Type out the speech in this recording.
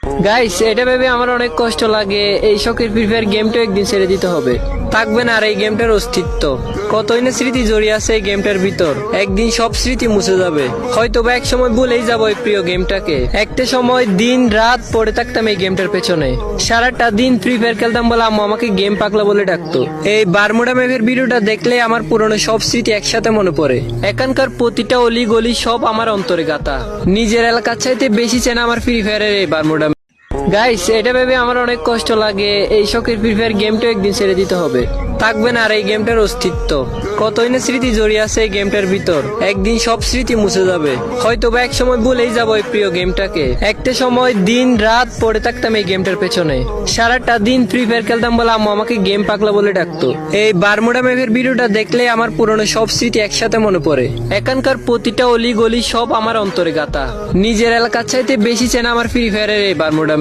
Guys, এটা ভেবে আমার অনেক কষ্ট লাগে। এই শখের ফ্রি ফায়ার গেমটা একদিন ছেড়ে দিতে হবে। থাকবে না আর এই গেমটার অস্তিত্ব। কতই না স্মৃতি জড়িয়ে আছে এই গেমটার ভিতর। একদিন সব স্মৃতি মুছে যাবে। হয়তো বা এক সময় ভুলেই যাবো এই প্রিয় গেমটাকে। একটা সময় দিন রাত পড়ে থাকতাম এই গেমটার পেছনে। সারাটা দিন ফ্রি ফায়ার খেলতাম বলে আম্মু আমাকে গেম পাগলা বলে ডাকতো। এই বারমুডা ম্যাপের ভিডিওটা দেখলে আমার পুরনো সব স্মৃতি একসাথে মনে পড়ে। এখানকার প্রতিটা অলি গলি সব আমার অন্তরে গাথা। নিজের এলাকার চাইতে বেশি চেনা আমার ফ্রি ফায়ারের এই বারমুডা। গাইস, এটা ভেবে আমার অনেক কষ্ট লাগে। এই শখের ফ্রি ফায়ার গেমটা একদিন ছেড়ে দিতে হবে। থাকবে না আর এই গেমটার অস্তিত্ব। কতই না স্মৃতি জড়িয়ে আছে এই গেমটার ভিতর। একদিন সব স্মৃতি মুছে যাবে। হয়তো বা এক সময় ভুলেই যাবো এই প্রিয় গেমটাকে। একটা সময় দিন রাত পড়ে থাকতাম এই গেমটার পেছনে। সারাটা দিন ফ্রি ফায়ার খেলতাম বলে আম্মু আমাকে গেম পাগলা বলে ডাকতো। এই বারমুডা ম্যাপের ভিডিওটা দেখলে আমার পুরনো সব স্মৃতি একসাথে মনে পড়ে। এখানকার প্রতিটা অলি গলি সব আমার অন্তরে গাথা। নিজের এলাকার চাইতে বেশি চেনা আমার ফ্রি ফায়ারের এই বারমুডা।